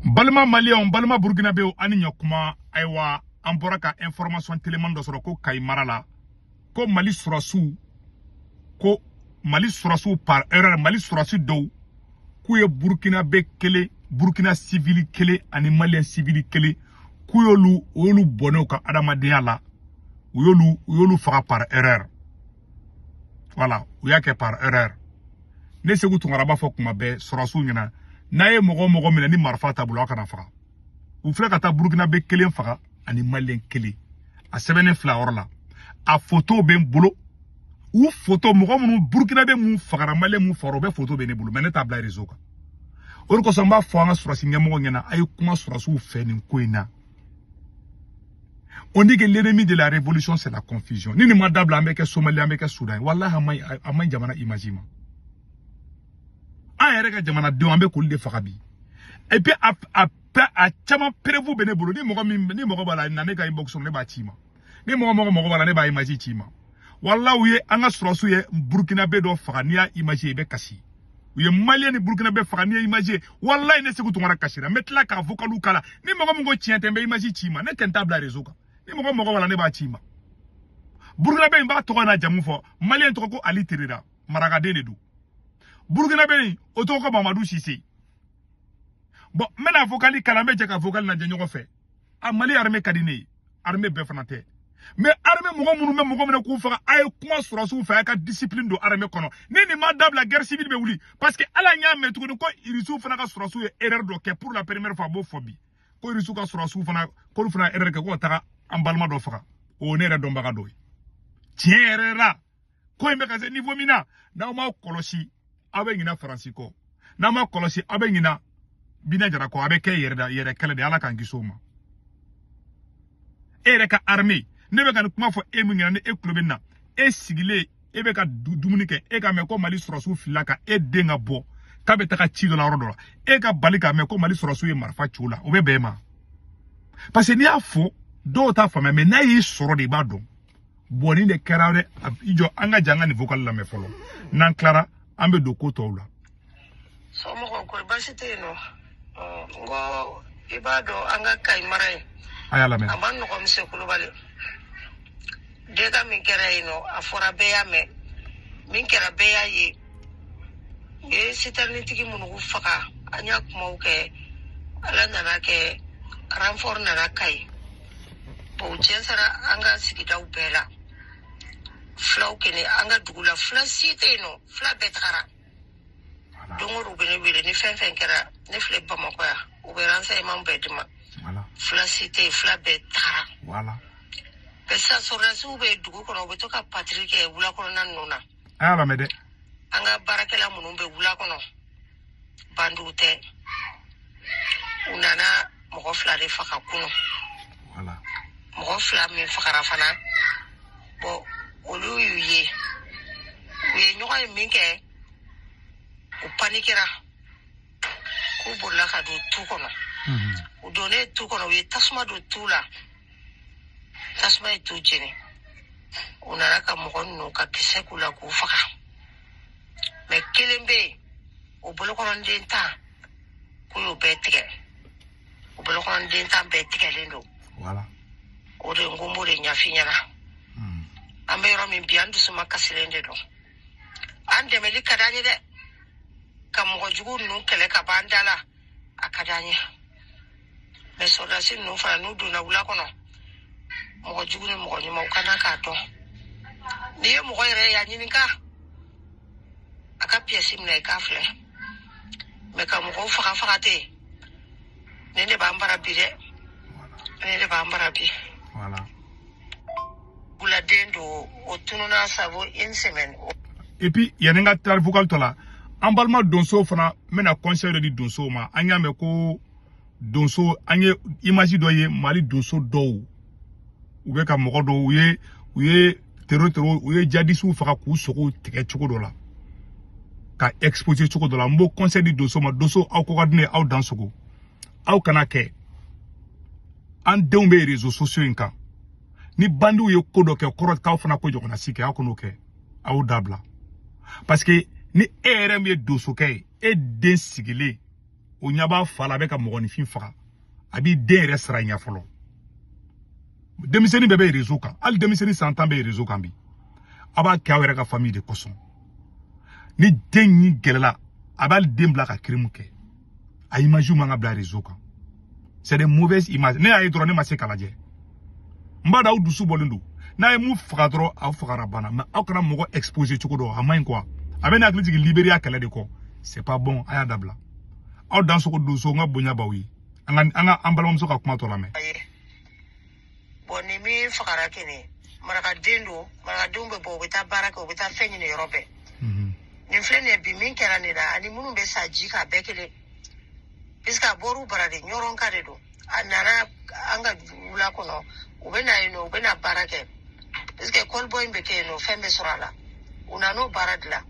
Balma Malien, Balma Burkinabé, Anignokuma, Aywa, Amboraka, information téléman de Soroko, Kaimarala, ko Mali Surasu, ko Mali Surasu par erreur, Mali Surasu do, Kouye Burkinabé Kele, Burkina civil Kele, Animalien civil Kele, Kouyolu, Olu Bonoka, Adamadéala, Yolu fera par erreur. Voilà, Ouyake par erreur. Ne se vous tournera pas Fokuma Be, Surasu Nina. Naye mogo mina ni marfa tabula kana faga u fla kata Burkina be kelen faga ani Malien kelen a sebene fla orla a photo ben bolo ou photo mogo munu Burkina be mun faga Malien mun faro be photo be ne bolo mene tabla réseau ka or ko samba fo nga surasi ngemo ngena ay kuma surasu fe ni koina. On dit que l'ennemi de la révolution c'est la confusion ni ma dabla ambeke Somalia ambeke Soudan wallahi amay jamana imagine a jamana de ambe ko le fagabi et puis a chama prévu benebolo ni mogo bala na ne ka inbox ne ba chima ni mogo bala ne ba imagi chima wallahi ye anga surasu ye Burkina be do faga ni a imagi be kasi ye Malien ni Burkina be faga ni imagi wallahi ne se ko tungara kashira metla ka vocalu kala ni mogo chiente be imagi chima ne tentable réseau ka ni mogo bala ne ba chima Burkina be ba to na jamu fo Malien to ko Ali Terera maraga de du Burkina Be, Otoko Mamadou Sissé. Bon, maintenant, vocali Kalamé, Jaka vocal n'a pas fait. A Mali armée Kadine, armée Befanate. Mais armée Mougomou Koufara, aïe, comment Surasu fait la discipline de armée Kono. Ni madame la guerre civile, mais oui. Parce que Alanya met tout le quoi, il souffre Fana Surasu et erreur de pour la première fois, bophobie. Quand il souffre Surasu Fana, quand il fera erreur que quoi, t'as un balma d'offra. On est à Dombagadoy. Tiens, erreur. Quand il me casse niveau mina, dans ma colosie. Abe ngina Francisco nama kolosi abe ngina bina jara ko abe ke yere kala de ala kan gisoma ere ka armée ne be kan kuma fo e ngina ne e klobina e sigile e be ka dumuni ke e ka me ko Mali Surasu filaka e denga bo ka be ta ka ci do la rodo e ka balika me ko Mali Surasu e marfa chula o be bema parce que ni afo do ta fama me na yi soro de ba don boni de karawe ijo anga janga ni vocal la me folo nan clara ambe doko tawla so mo ko basite no ngo ibado anga kay maray ayala men aban no ko mse kulubale dega min kere no afora beya me min kera beya yi e siternitiki munu faka anya kuma uke ala nana ke ranfor nana kai bo jensara anga sigida ubela flaw kene anga dugula fla site no fla betara dongo bene bele ni fen kera ne fle bamako ya uberansa imam bedima voilà fla site fla betara voilà pesa sorasu be dugu kono be to ka Patrick e wula kono nan nona ala mede anga barakela munumbe wula kono bandute unana mo fla de faka kuno voilà mo fla mi fakara fana bo olu ye nyoka minke o panikera ko bolla ka do tukono o done tukono we tasma do tula tasma e tujini unara ka mo no ka kisekula ku faka me kelembe o bolo kono ndenta ko yo betike o bolo kono ndenta betike lendo voilà o de ngombo de nyafinyana ambe yoro min biandu suma kasilende do ande meli kadanye de kam ko jugu nu kele ka bandala akadanye me sodasin nu fa nu do na wula kono mo jugu ni mo nyima ukana ka to ni mo ko re ya nyininka aka piesi mna ka fle me kam ko faka te nene ba mbara bi de nene ba mbara bi voilà et puis yanenga tar vocal to la ambalma donso fana mena conseil de donso ma anya me ko donso anye image do ye Mali donso do ube ka mo do uye tero uye jadisu faka ku soko teke choko do la ka exposer choko do la mbo conseil de donso ma donso aw ko gadne aw dans soko aw kana ke an dembe réseaux sociaux inka ni bandu ye kodo ke korot ka fana ko jogona sike akono ke aw dabla parce que ni erem ye doso ke e den sigile o nyaba fala be ka mogoni fin faga abi den resra nya folo demiseni bebe réseau kan al demiseni santan be réseau kan bi aba kawere ka famille de koson ni den ni gelela abal den bla ka crime ke a image manga bla réseau kan c'est des mauvaises images ne ay drone ma se kalaje mbada u dusu bolundu na e mu faga dro a faga bana ma akana mogo exposer chuko do amain quoi abe na clinique Liberia kala de ko c'est pas bon aya dabla aw dans ce ko do so nga bonya bawi anga ambalom so ka kuma to la me bon ni mi faga kene maraka dendo maraka dumbe bo bita baraka bita fenyi ne robe ni flene bi min kera ni da ani munu be saji ka bekele iska boru barade nyoron kade do anara anga wula kono ubena ino ubena barake iske kolboy mbeke no fembe sorala una no baradla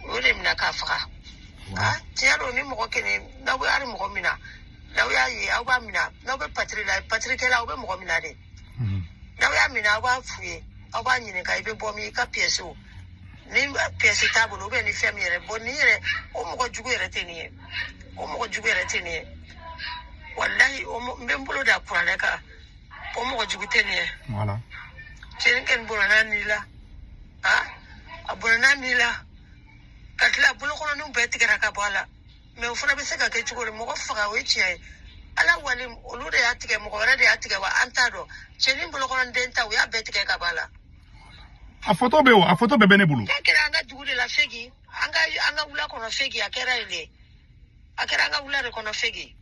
wole mina ka faka tiaro ni mo kene na we ari mo mina na we ayi awa mina na we patrike la we mo mina de na we amina awa fuye awa nyine ka ibe bomi ka pieso ni pièce table ou bien ni fermière bonire o mo jugu reteni o mo jugu reteni wallahi o mbembulo da kurale ka o mo jugu teni voilà ken bonana ni la abonana ni la katla bulo kono no betikara ka bala me ofuna be seka ke chukole mo faga wechi ai ala walim olude atike mo wala de atike wa antado cheni bulo kono denta ya betikara ka bala a photo be bene bulu akera anga dugude la fegi anga wula kono fegi akera ile akera anga wula re kono fegi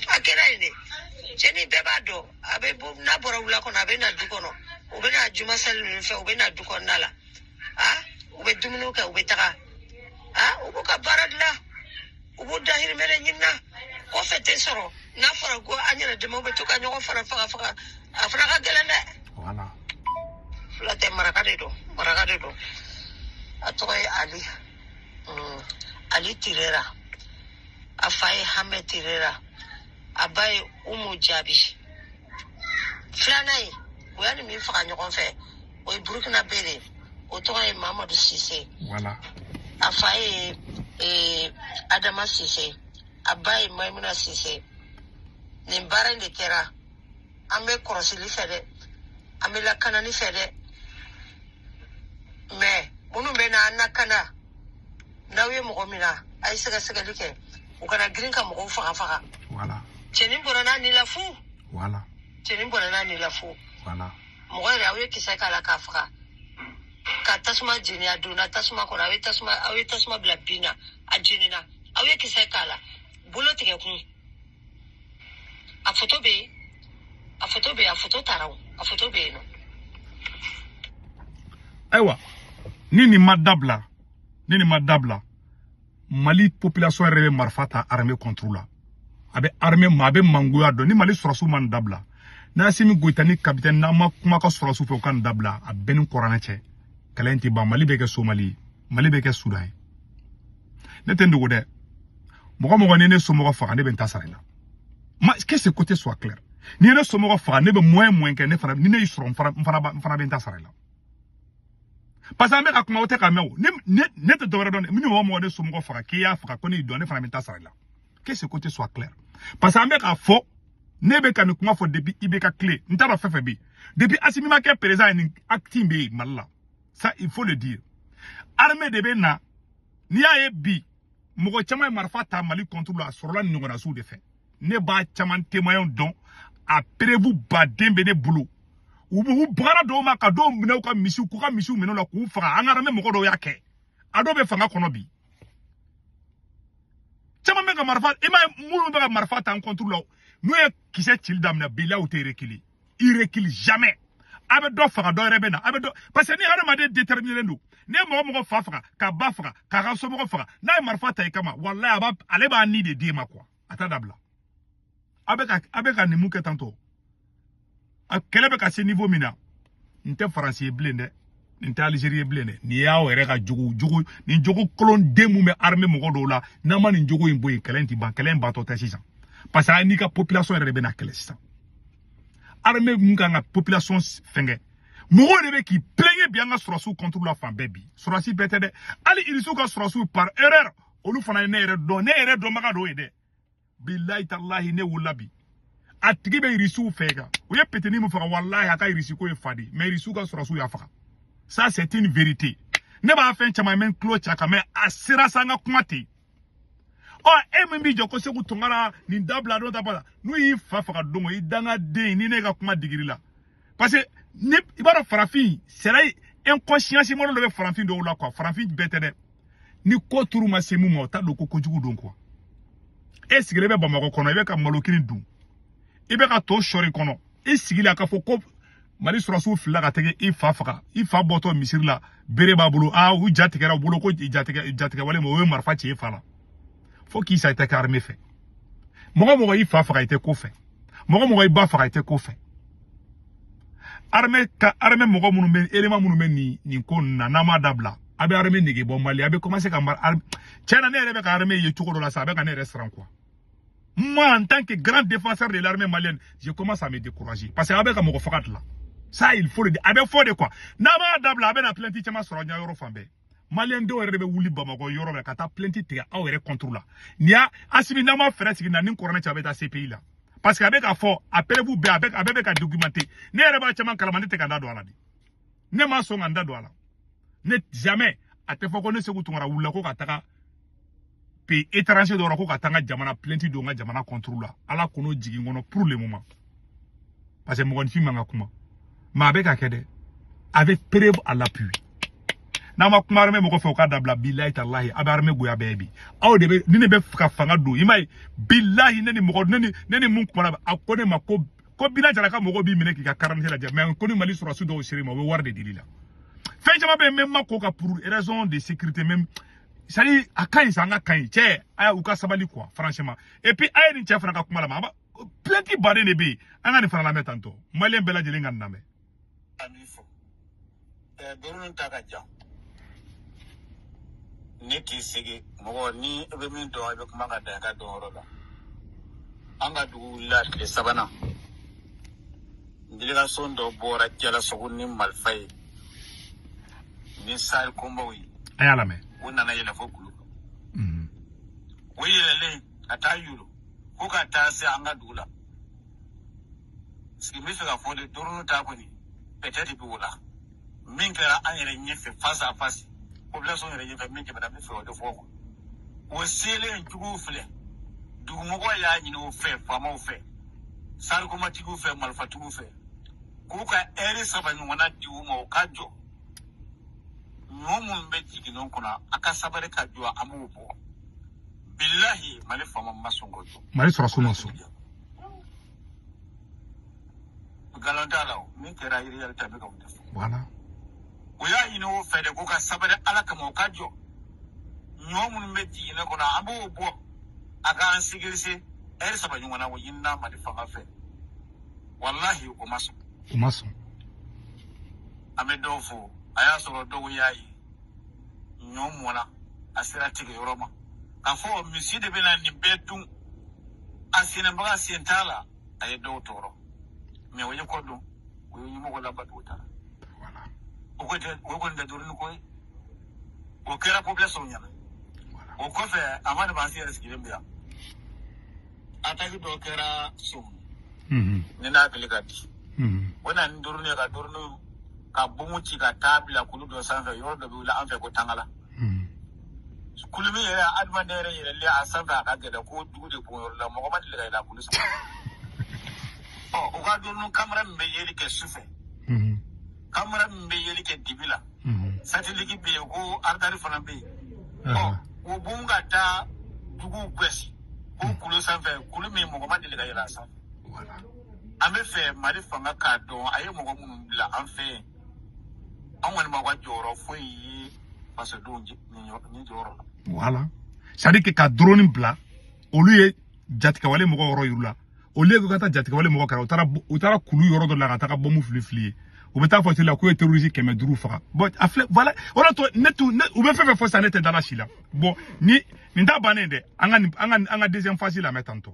akera ile cheni bebado abe na bora wula kono abe na dukono ube na juma salu fe ube na dukono nala ube dumunu ka ube taka ubu ka baradla ubu dahir mere nyina ko fete soro na fara go anyara de mo betuka nyoko fara faga afra ka gelene voilà la te marakade do atoy ali tirera afai hame tirera abai umu jabi flanai wani mi faka nyokon fe o Burkina Bere o toy Mamadou Cissé voilà afai Adama Cissé abai Maimouna Cissé ni barande kera ambe korosili fede ambe la kanani fede mais munu be na nakana nawe mo gomina ay sega like o kana green ka mo faga voilà cheni borana ni la fu voilà cheni borana ni la fu voilà mo ga yawe kisa kala ka faga ka tasma jini aduna tasma ko awe tasma bla bina ajinina awe kisa kala bulo tike kun a photo be a photo taraw a photo be no aywa nini madabla Mali population rebe marfata armée contre la abe armée mabe mangoya do ni Mali surasu man dabla na simi goitani capitaine na ma kuma ka surasu fe kan dabla a benin koranache kalenti ba Mali beke Somali Mali beke Soudan ne tendo de mogo ne somo fa ne ben tasarela ma que ce côté soit clair ni ne somo fa ne be moins que ne fana ni ne suron fana ben tasarela parce que ka kuma wote ka mewo ne te dora don mi mo de somo fa ki ya fa ko ni don ne fana ben tasarela que ce côté soit clair parce que ka fo ne be ka ni kuma fo depuis ibeka clé ntara fefe bi depuis asimi ma ke président ni active malla ça il faut le dire armée de bena ni ya bi mogo chama marfa ta Mali contre la sorola ni ngona sou de fait ne ba chama témoin don après vous badembe de boulot ou brara do ma ka do mne ko misiu ku ka misiu meno la ku fa angara me mogo do yake ado be fanga kono bi chama me ka marfa e ma mulu be ka marfa ta contre la nous qui s'est il damna bila ou te rekili il recule jamais abe do fa do rebe na abe do parce que ni hada de déterminer nous ne mo fa ka ba fa ka ga so mo fa na marfa ta kama wallahi aba ale ba ni de di ma quoi atadabla abe ka ni mu ke tanto a kelebe ka ce niveau mina nte français blende nte algérien blende ni ya were ka jugu ni jugu kolon demu me armée mo do la na ma ni jugu imboy kelenti ban kelen ba to tasisan parce que ni ka population rebe na kelesa armée nga population fenge mogo de be qui plaignait bien nga surasu contre la femme baby surasi bete de ali irisu ka surasu par erreur olu fana ne yɛrɛ dɔn maga do ye dɛ billahi tallahi ne wula bi a tigi bɛ irisiw fɛ ka o ye petini min faga wallahi a ka irisi ko ye fadi mais irisiw ka sɔrɔsiw y'a faga ça c'est une vérité ne b'a fɛn caman mɛ tulo cɛ kan mais a sera sa n ka kuma ten e min b'i jɔ ko Segu Tunkara nin dabila dɔ dabila n'u y'i fa faga don o i dangaden ni ne ka kuma digiri la parce que ne i b'a dɔn farafin c'est inconscience malo dɔ bɛ farafin dɔw la quoi farafin bɛɛ tɛ dɛ ni ko turu ma se mun ma o t'a dɔn ko kojugu don quoi e sigilen bɛ Bamakɔ kɔnɔ i bɛ ka malokini dun i bɛ ka to sɔri kɔnɔ i sigila ka fɔ ko Mali sɔrɔsiw filila ka tɛgɛ i fa faga i fa bɔtɔ misiri la bere b'a bolo u jatigɛra u bolo ko jatigɛ wale ma o ye marifa ci i fa la fo k'i sa i tɛ kɛ armée fɛ mɔgɔ i fa faga i tɛ ko fɛ mɔgɔ i ba faga i tɛ ko fɛ armée mɔgɔ minnu bɛ élément minnu bɛ nin ko na n'a ma dabila a bɛ armée nege bɔ Mali a bɛ commencer ka tiɲɛna ne yɛrɛ bɛ ka armée ye cogo dɔ la sa a bɛ ka ne yɛrɛ siran quoi moi en tant que grand défenseur de l'armée malienne je commence à me décourager parce que a bɛ ka mɔgɔ faga de la ça il faut le dire a bɛ fɔ de quoi n'a ma dabila a bɛ na plainte caman sɔrɔ ɲa yɔrɔ fan bɛɛ Malien dɔw yɛrɛ de bɛ wuli Bamakɔ yɔrɔ bɛɛ ka taa plainte tigɛ aw yɛrɛ contre la ni y'a Asimi n'a ma fɛɛrɛ sigi na ni kɔrɔnɛ cɛ a bɛ taa CPI la parce que a bɛ ka fɔ a preuve bɛɛ a bɛɛ bɛ ka documenter ne yɛrɛ b'a caman kalama ne tɛ ka n da don a la de ne ma sɔn ka n da don a la ne jamais a tɛ fɔ ko ne Segu Tunkara wulila ko ka taga pays étranger dɔ la ko ka taa n ka jamana plainte don n ka jamana contre la ala k'o jigin kɔnɔ pour le moment parce que mɔgɔninfin man ka kuma mais a bɛ ka kɛ dɛ avec preuve à l'appui n'a ma kuma armée mɔgɔ fɛ o ka dabila billahi tallahi a bɛ armée goya bɛɛ bi aw de bɛ ni ne bɛ ka fanga don i m'a ye billahi ne ni mun kuma a ko ne ma ko Bila Jara ka mɔgɔ b'i minɛ k'i ka carte lajɛ mais ko ni Mali sɔrɔsiw dɔw seri ma o bɛ wari de dili la fɛn caman bɛ yen même ma ko ka pour raison de sécurité même c'est à dire a ka ɲi sa an ka ka ɲi cɛ u ka sabali quoi franchement et puis a ye nin cɛ fana ka kuma la ma plainte baden de bɛ yen an ka nin fana lamɛn tantɔ maliyɛn bɛɛ lajɛlen ka nin lamɛn. Dorun ta ka jan ne t'i sigi mɔgɔ ni e bɛ min dɔn i bɛ kuma ka dan ka dɔn yɔrɔ la an ka dugu la tile sabanan délégation dɔ bɔra Jalasogo ni marifa ye ni sahel kombaw ye a y'a lamɛn o nana yɛlɛ fo kulu o yɛlɛlen ka taa yolo ko ka taa se an ka dugu la sigi n bɛ fɛ ka fɔ de Dorun ta kɔni peut-être bi o la min kɛra an yɛrɛ ɲɛfɛ face à face population yɛrɛ ɲɛfɛ min kɛra n bɛ fɛ o de fɔ quoi o selen juguw filɛ dugumɔgɔ y'a ɲini o fɛ faamaw fɛ sarkomatigiw fɛ marifatigiw fɛ k'u ka heure 3 ɲɔgɔnna di u ma o ka jɔ ɲɔ minnu bɛ jiginnen kɔnɔ a ka sabari ka jɔ an b'o bɔ billahi Mali faama ma sɔn k'o jɔ Mali sɔrɔsiw ma sɔn galon t'a la o min kɛra réalité bɛ ka o de fɔ voilà o y'a ɲini o fɛ de k'u ka sabari ala kama o ka jɔ ɲɔ minnu bɛ jiginnen kɔnɔ an b'o bɔ a k'an sécuriser heure 3 ɲɔgɔnna o ɲinina Mali fanga fɛ wallahi o ma sɔn an bɛ dɔw fo a y'a sɔrɔ dɔw y'a ye ɲɔ mɔna a sera tigɛ yɔrɔ ma k'a fɔ misi de bɛna nin bɛɛ dun a sɛnɛbaga sen t'a la a ye dɔw tɔɔrɔ mais o ye kɔ dɔn o ye ɲɛmɔgɔ labato o taara o kɔni tɛ Dorun ko ye o kɛra population ɲɛna o kɔfɛ a ma de b'an yɛrɛ sigilen bɛ yan attaque dɔ kɛra Somu ne n'a hakili ka di o na ni Dorun ye ka Dorun ka bomu ci ka taa bila kulu dɔ sanfɛ yɔrɔ dɔ bɛ wuli an fɛ ko Tangala kulu min yɛrɛ adamaden yɛrɛ yɛlɛlen a sanfɛ a ka gɛlɛn ko dugu de kun yɔrɔ la mɔgɔ ma deli ka yɛlɛ a kulu sanfɛ o ka Dorun kamara min bɛ yeli kɛ sufɛ kamara min bɛ yeli kɛ dibi la satellite bɛ yen ko aridari fana bɛ yen o bomu ka taa dugu gosi ko kulu sanfɛ kulu min mɔgɔ ma deli ka yɛlɛ a sanfɛ an bɛ fɛ Mali fanga k'a dɔn a ye mɔgɔ minnu bila an fɛ yen an kɔni ma ka jɔyɔrɔ foyi ye fasodenw ni jɔyɔrɔ la. Voilà c'est à dire que ka drone bila olu ye jatigɛwale mɔgɔ yɔrɔ yiru la olu ye ka taa jatigɛwale mɔgɔ kɛra u taara kulu yɔrɔ dɔ la ka taa bomu fili ye u bɛ taa fɔ la k'u ye terroriste 500 faga bon a filɛ voilà o de to u bɛ fɛn fɛn fɔ sa ne tɛ dala si la bon ni nin t'a bannen dɛ an ka deuxième phase lamɛn tantɔ.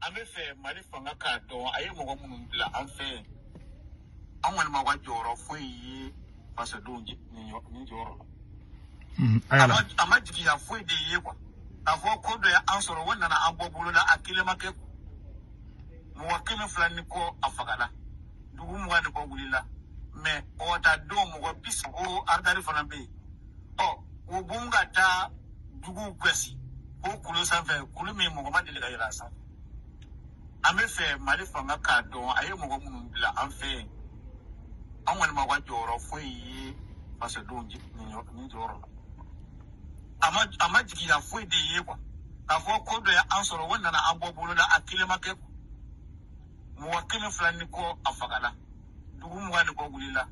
An bɛ fɛ Mali fanga k'a dɔn a ye mɔgɔ minnu bila an fɛ yen an kɔni ma ka jɔyɔrɔ foyi ye fasodenw ni jɔyɔrɔ la. ama jigi ya foi de ye kwa afo ko do ya ansoro wonna na abobulu da akile make mo wakile fulani ko afagala dugu mo wani ko gulila me o ta do mo ko biso o ardari fana be o bunga ta dugu kwesi ko kulu sanfe kulu me mo ma dele ga yira sa ame fe mari fanga ka do aye mo ko mun bila an fe an wani ma wa joro foi parce que do ni joro ama jigi ya foi de ye kwa afo ko do ya ansoro wonna na abobulu da akile make mo wakile fulani ko afagala dugu mo wani ko gulila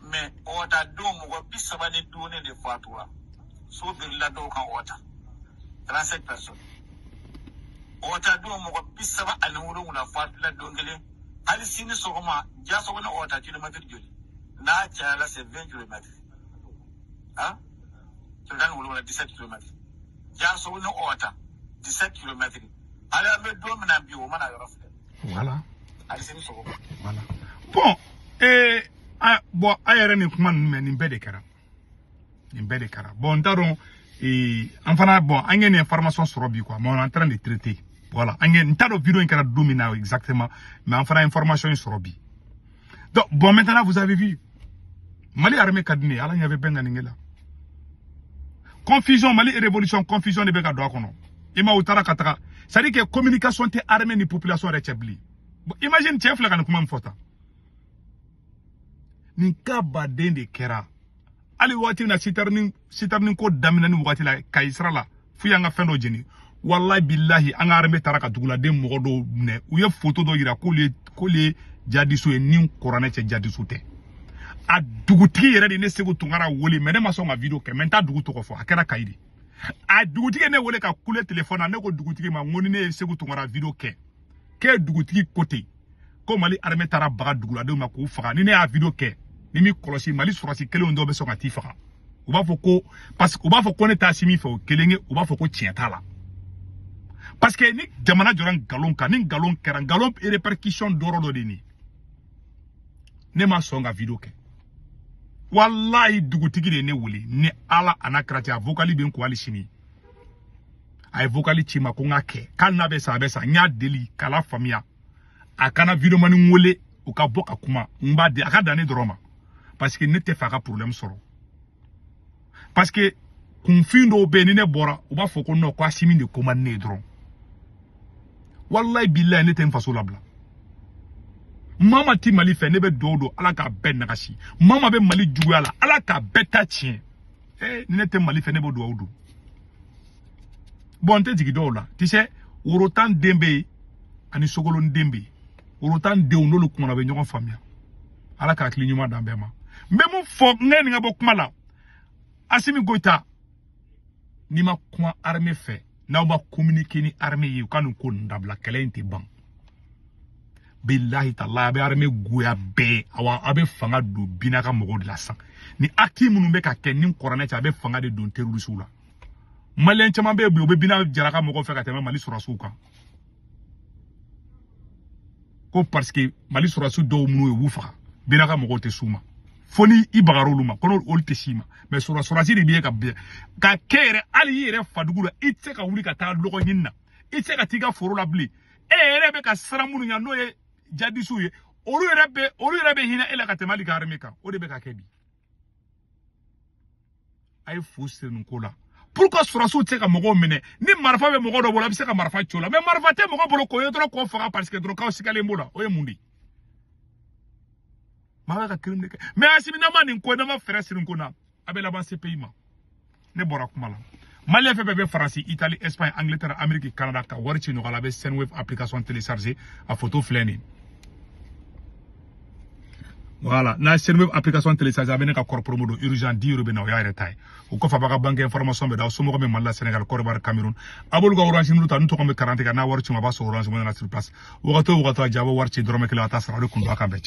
me ota do mo ko bisaba ni do ne de fatura so be la do kan ota 37 personnes ota do mo ko bisaba ani wuro na fatula do ngele hali sini sogoma ja sogona ota kilometre joli na chala c'est 20 km hein to dan wuro na 17 km ja sogona ota 17 km ala me do mena bi o mana yoro fe voilà hali sini sogoma voilà bon bon ayere ni kuma men ni bede kara bon taron enfin bon on a une information sur bi quoi mais on est en train de traiter voilà on a une tas de vidéos qui domina exactement mais on fera information sur bi donc bon maintenant vous avez vu Mali armée kadine ala nyave benga ningela confusion Mali révolution confusion de beka do kono ima utara kataka ça dit que communication te armée ni population rechabli imagine chef la kan kuma mfota ni kaba dende kera ali wati na sitarnin ko damina ni wati la kaisra la fu yanga fendo jeni wallahi billahi anga arme taraka dugula dem mo do ne uye photo do yira ko le jadisu e nin korane che jadisu te a dugutigi yere de ne segu tungara wole me ne ma so ma video ke menta dugutu ko fo akera kaidi a dugutigi ne wole ka kule telephone ne ko dugutigi ma ngoni ne segu tungara video ke dugutigi kote ko Mali arme tara baga dugula de ma ko faga ni ne a video ke ni mi kolosi Mali surasi kele ndo be so ngati faga u ba fo ko parce que u ba fo ko ne ta simi fo kelenge u ba fo ko tienta la parce que ni jamana joran galon ka ni galon kera galon et répercussion doro do dini ne ma so nga video ke wallahi dugutigi de ne wuli ni ala anakrati avokali ben ko ali sini ay vokali chima ko ngake kan na be sa nya deli kala famia akana video mani ngole o ka boka kuma mba de aka dane droma parce que ne te faka problème soro parce que confindo be ni ne bora o ba foko no ko asimi de ko man ne dron wallahi billahi ne te mfaso labla mama ti Mali fe ne be dodo ala ka ben nakashi mama be Mali jugala ala ka beta chien ne te Mali fe ne be do bon te digi do la tu sais urotan dembe ani sogolon dembe urotan de onolo kuma na be nyon famia ala ka klinyuma dambema mbemu fo ngeni ngabo kuma la Assimi Goïta ni ma kuma armée fait na ma communiquer ni armée yi kanu ko ndabla kele nti ban billahi ta'ala be armée goya be awa abe fanga do binaka mogo de la sang ni akti munu be ka ken ni korane cha be fanga de don terroriste la malen chama be be bina jaraka mogo fe ka tema Mali surasuka ko parce que Mali surasu do munu e wufa binaka mogo te suma foni ibagaroluma kono olte sima mais surasi de biye ka kere ali yere fadugula itse ka wuli ka ta logo nyinna itse ka tiga foro la bli ere be ka saramunu nya no ye jadisu ye olu yere be hina ela ka temali ka armeka o de be ka kebi ay fusir nun kola pourquoi surasu tse ka mogo mene ni marfa be mogo do bola bi se ka marfa chola mais marfa te mogo bolo ko yotro ko fara parce que dro ka sikale mbola o ye mundi mais Assimi na mani ko na ma frère sirin ko na abela ban pays ma ne bora kuma la Mali fait be France Italie Espagne Angleterre Amérique Canada ka warchi no gala be Sendwave application télécharger à photo fleni voilà na Sendwave application télécharger abene ka corps promo do urgent 10 € be na ya retay o ko fa baka banque information be da so mo ko be Mali Sénégal Côte Cameroun abul go orange nu ta nu to ko be 40 ka na warchi ma ba so orange mo na sur place wogato jabo warchi drome kala ta sara ko ndo aka be